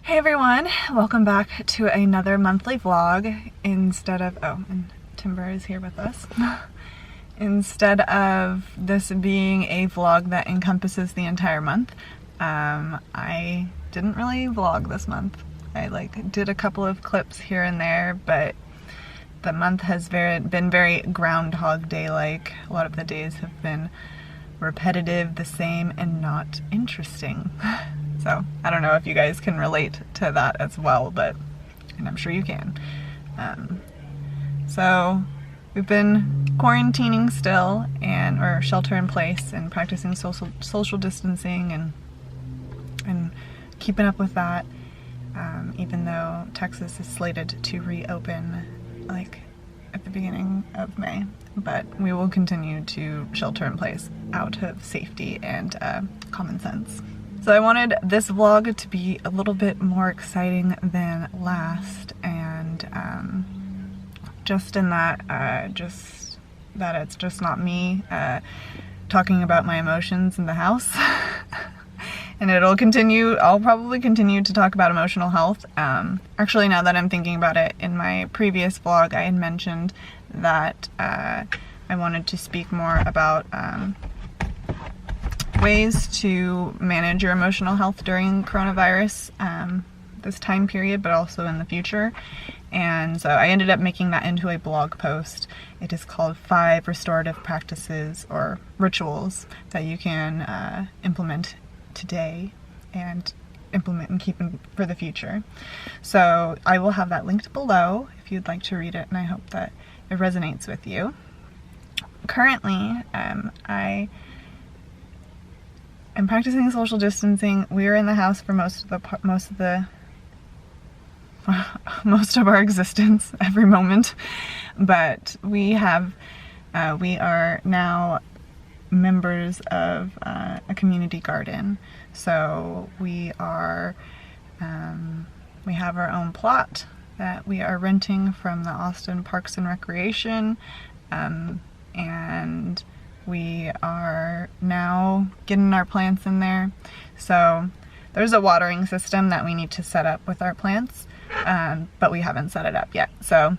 Hey everyone, welcome back to another monthly vlog instead of, and Timber is here with us. Instead of this being a vlog that encompasses the entire month, I didn't really vlog this month. I did a couple of clips here and there, but the month has been very Groundhog Day-like. A lot of the days have been repetitive, the same, and not interesting. So I don't know if you guys can relate to that as well, and I'm sure you can. So we've been quarantining still, or shelter in place, and practicing social distancing and keeping up with that. Even though Texas is slated to reopen at the beginning of May, but we will continue to shelter in place out of safety and common sense. So I wanted this vlog to be a little bit more exciting than last, and just in that, it's just not me talking about my emotions in the house. And I'll probably continue to talk about emotional health. Actually, now that I'm thinking about it, in my previous vlog I had mentioned that I wanted to speak more about ways to manage your emotional health during coronavirus, this time period, but also in the future. And so I ended up making that into a blog post. It is called 5 Restorative Practices or Rituals that you can implement today and implement and keep for the future. So I will have that linked below if you'd like to read it, and I hope that it resonates with you. Currently, I am practicing social distancing. We're in the house for most of our existence, every moment, but we are now members of a community garden. So we have our own plot that we are renting from the Austin Parks and Recreation, and we are now getting our plants in there. So there's a watering system that we need to set up with our plants, but we haven't set it up yet. So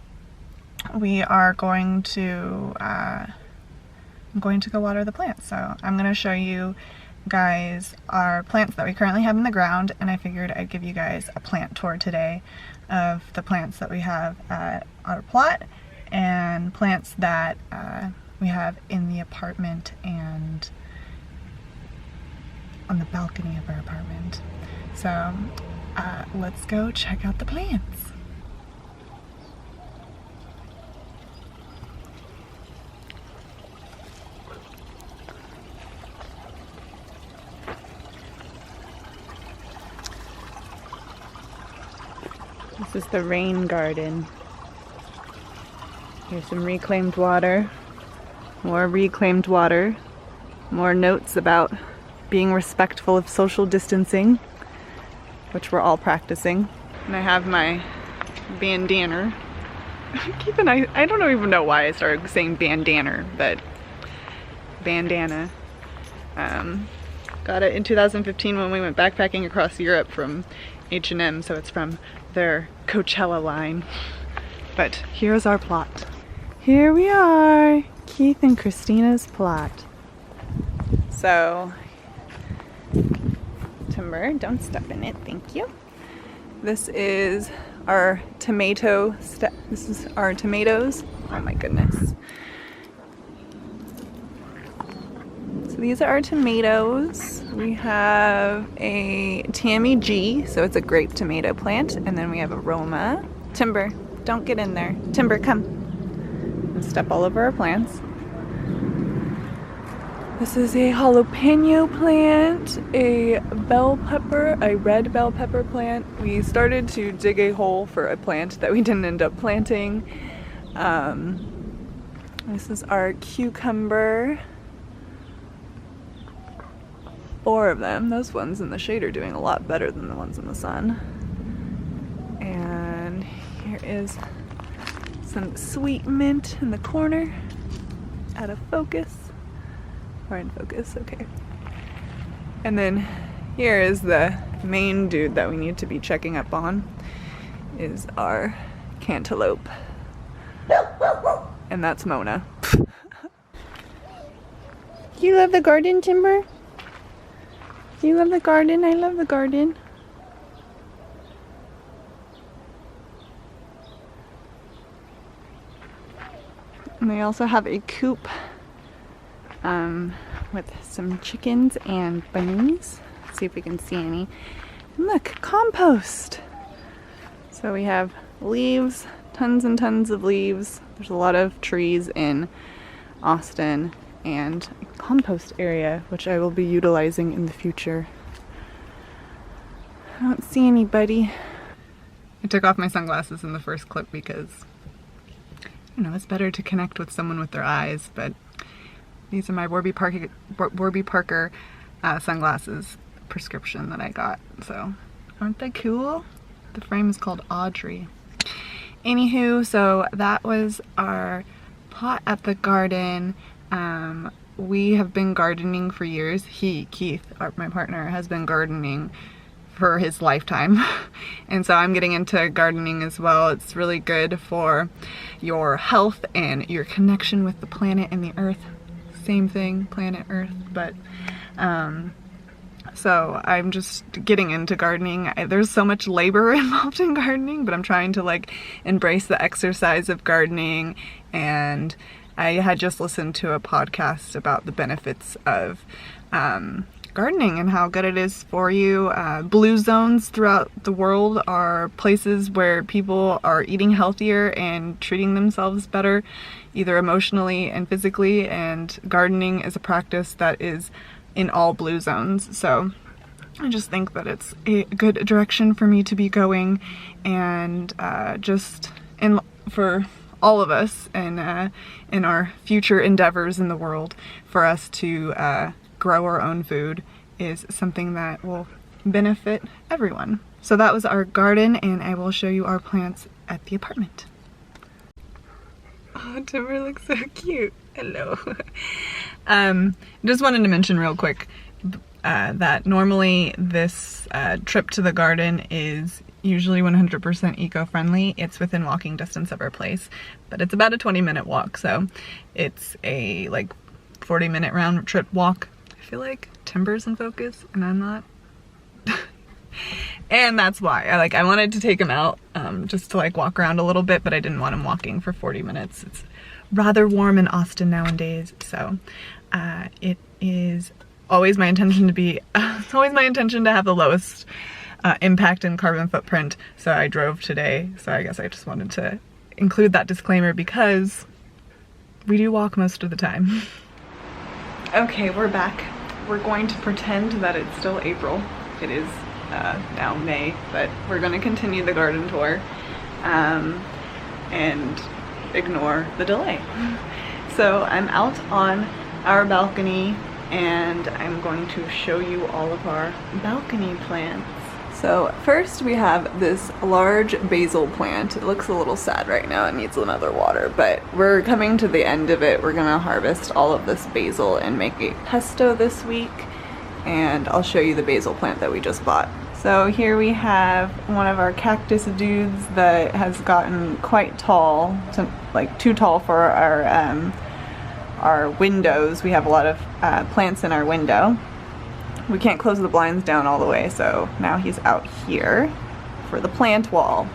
we are going to I'm going to go water the plants. So I'm going to show you guys our plants that we currently have in the ground, and I figured I'd give you guys a plant tour today of the plants that we have at our plot and plants that we have in the apartment and on the balcony of our apartment. So let's go check out the plants. This is the rain garden. Here's some reclaimed water, more reclaimed water, more notes about being respectful of social distancing, which we're all practicing. And I have my bandana. I don't even know why I started saying bandana, but bandana. Got it in 2015 when we went backpacking across Europe from H&M, so it's from their Coachella line. But here's our plot. Here we are, Keith and Christina's plot. So, Timber, don't step in it, thank you. This is our tomato this is our tomatoes. Oh my goodness. So these are our tomatoes. We have a Tammy G, so it's a grape tomato plant, and then we have Aroma. Timber, don't get in there. Timber, come. And step all over our plants. This is a jalapeno plant, a bell pepper, a red bell pepper plant. We started to dig a hole for a plant that we didn't end up planting. This is our cucumber. 4 of them. Those ones in the shade are doing a lot better than the ones in the sun. And here is some sweet mint in the corner, out of focus. Or in focus, okay. And then here is the main dude that we need to be checking up on is our cantaloupe. And that's Mona. Do you love the garden, Timber? Do you love the garden? I love the garden. And they also have a coop with some chickens and bunnies. Let's see if we can see any. And look, compost. So we have leaves, tons and tons of leaves. There's a lot of trees in Austin and a compost area, which I will be utilizing in the future. I don't see anybody. I took off my sunglasses in the first clip because, you know, it's better to connect with someone with their eyes, but these are my Warby Parker sunglasses prescription that I got. So, aren't they cool? The frame is called Audrey. Anywho, so that was our pot at the garden. We have been gardening for years. Keith, my partner, has been gardening for his lifetime. And so I'm getting into gardening as well. It's really good for your health and your connection with the planet and the earth. Same thing, planet Earth, but so I'm just getting into gardening. There's so much labor involved in gardening, but I'm trying to like embrace the exercise of gardening. And I had just listened to a podcast about the benefits of gardening and how good it is for you. Blue zones throughout the world are places where people are eating healthier and treating themselves better, either emotionally and physically, and gardening is a practice that is in all blue zones. So I just think that it's a good direction for me to be going, and for all of us and in our future endeavors in the world, for us to grow our own food is something that will benefit everyone. So that was our garden, and I will show you our plants at the apartment. Oh, Timber looks so cute. Hello. Just wanted to mention real quick that normally this trip to the garden is usually 100% eco-friendly. It's within walking distance of our place, but it's about a 20-minute walk, so it's a like 40-minute round trip walk. I feel like Timber's in focus and I'm not. And that's why I wanted to take him out just to like walk around a little bit, but I didn't want him walking for 40 minutes. It's rather warm in Austin nowadays, so it is always my intention to be it's always my intention to have the lowest impact and carbon footprint. So I drove today, so I guess I just wanted to include that disclaimer because we do walk most of the time. Okay, we're back. We're going to pretend that it's still April. It is now May, but we're going to continue the garden tour and ignore the delay. So I'm out on our balcony and I'm going to show you all of our balcony plants. So first we have this large basil plant. It looks a little sad right now, it needs another water, but we're coming to the end of it. We're gonna harvest all of this basil and make a pesto this week, and I'll show you the basil plant that we just bought. So here we have one of our cactus dudes that has gotten quite tall, like too tall for our windows. We have a lot of plants in our window. We can't close the blinds down all the way, so now he's out here for the plant wall.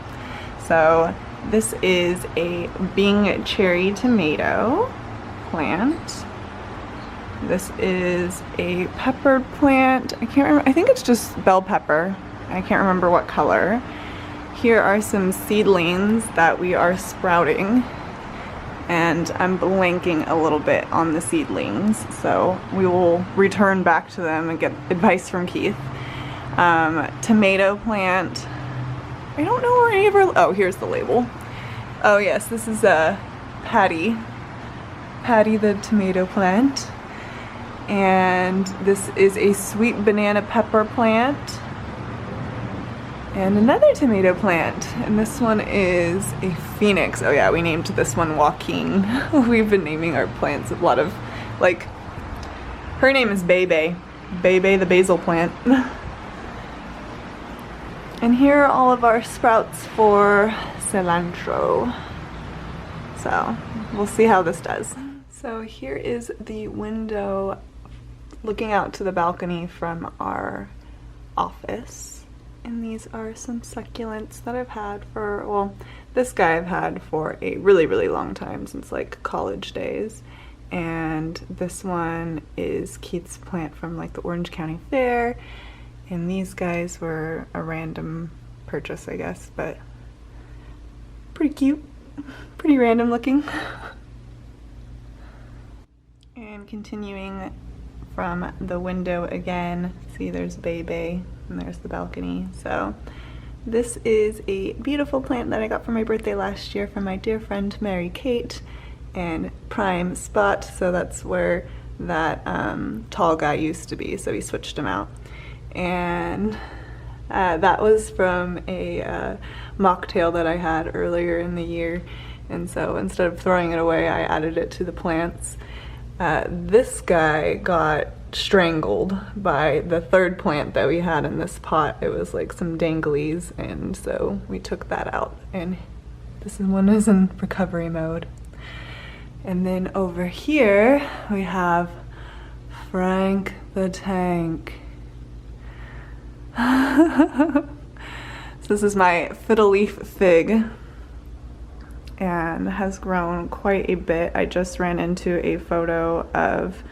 So this is a Bing cherry tomato plant. This is a pepper plant. I can't remember, I think it's just bell pepper. I can't remember what color. Here are some seedlings that we are sprouting, and I'm blanking a little bit on the seedlings, so we will return back to them and get advice from Keith. Tomato plant. I don't know where any of our, oh, here's the label. Oh yes, this is Patty the tomato plant. And this is a sweet banana pepper plant. And another tomato plant, and this one is a phoenix. Oh yeah, we named this one Joaquin. We've been naming our plants a lot of, like, her name is Bebe. Bebe the basil plant. And here are all of our sprouts for cilantro. So we'll see how this does. So here is the window looking out to the balcony from our office. And these are some succulents that I've had for, well, this guy I've had for a really, really long time, since like college days. And this one is Keith's plant from like the Orange County Fair. And these guys were a random purchase, I guess, but pretty cute, pretty random looking. And continuing from the window again, see there's Bebe and there's the balcony. So this is a beautiful plant that I got for my birthday last year from my dear friend Mary Kate, and prime spot, so that's where that tall guy used to be, so he switched him out. And that was from a mocktail that I had earlier in the year, and so instead of throwing it away, I added it to the plants. This guy got strangled by the third plant that we had in this pot. It was like some danglies, and so we took that out, and this one is in recovery mode. And then over here we have Frank the Tank. So this is my fiddle leaf fig, and has grown quite a bit. I just ran into a photo of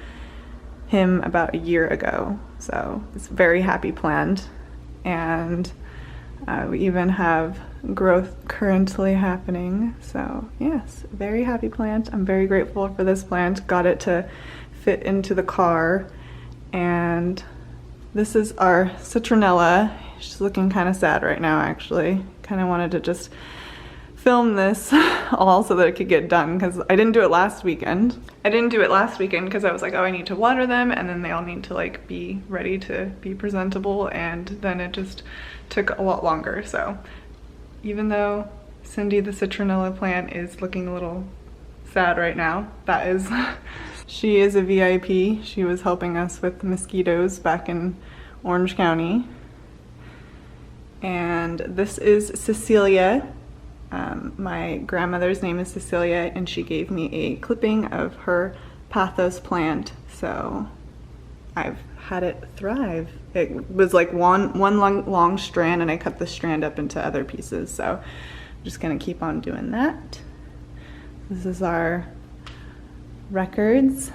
him about a year ago, so it's a very happy plant. And we even have growth currently happening, so yes, very happy plant. I'm very grateful for this plant. Got it to fit into the car. And this is our citronella. She's looking kind of sad right now, actually. Kind of wanted to just film this all so that it could get done, because I didn't do it last weekend. I didn't do it last weekend because I was like, oh, I need to water them, and then they all need to like be ready to be presentable, and then it just took a lot longer. So even though Cindy the citronella plant is looking a little sad right now, that is she is a VIP. She was helping us with mosquitoes back in Orange County. And this is Cecilia. My grandmother's name is Cecilia, and she gave me a clipping of her pathos plant, so I've had it thrive. It was like one long strand, and I cut the strand up into other pieces, so I'm just gonna keep on doing that. This is our records,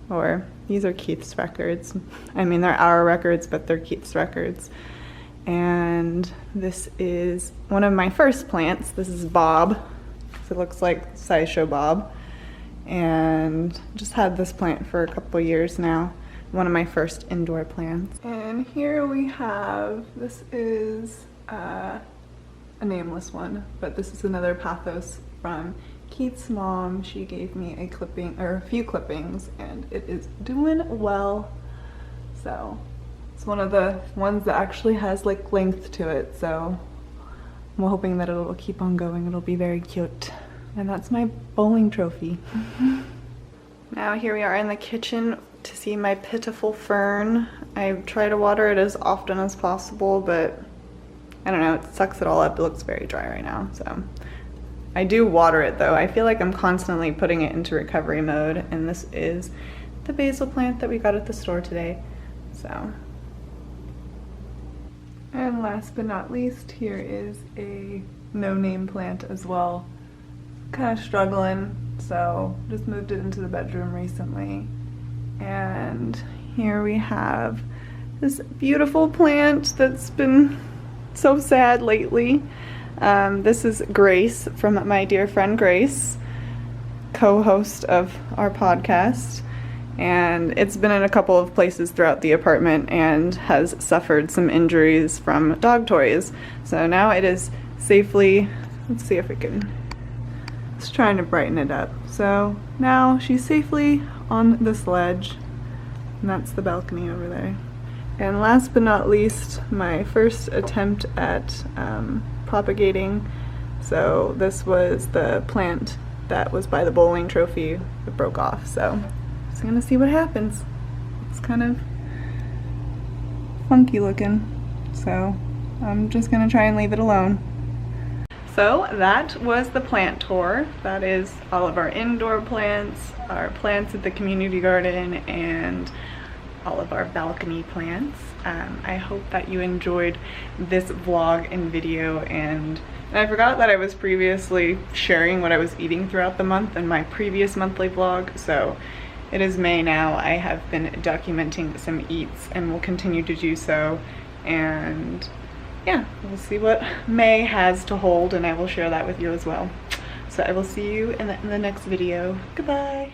or these are Keith's records. I mean, they're our records, but they're Keith's records. And this is one of my first plants. This is Bob. So it looks like Sideshow Bob. And just had this plant for a couple years now. One of my first indoor plants. And here we have, this is a nameless one, but this is another pathos from Keith's mom. She gave me a clipping, or a few clippings, and it is doing well. So it's one of the ones that actually has like length to it, so I'm hoping that it'll keep on going. It'll be very cute. And that's my bowling trophy. Now here we are in the kitchen to see my pitiful fern. I try to water it as often as possible, but I don't know, it sucks it all up. It looks very dry right now, so. I do water it though. I feel like I'm constantly putting it into recovery mode, and this is the basil plant that we got at the store today, so. And last but not least, here is a no-name plant as well. Kind of struggling, so just moved it into the bedroom recently. And here we have this beautiful plant that's been so sad lately. This is Grace from my dear friend Grace, co-host of our podcast. And it's been in a couple of places throughout the apartment and has suffered some injuries from dog toys. So now it is safely, let's see if we can, just trying to brighten it up. So now she's safely on this ledge, and that's the balcony over there. And last but not least, my first attempt at propagating. So this was the plant that was by the bowling trophy that broke off. So just gonna see what happens. It's kind of funky looking, so I'm just gonna try and leave it alone. So that was the plant tour. That is all of our indoor plants, our plants at the community garden, and all of our balcony plants. I hope that you enjoyed this vlog and video, and I forgot that I was previously sharing what I was eating throughout the month in my previous monthly vlog, so it is May now. I have been documenting some eats and will continue to do so, and yeah, we'll see what May has to hold, and I will share that with you as well. So I will see you in the next video. Goodbye.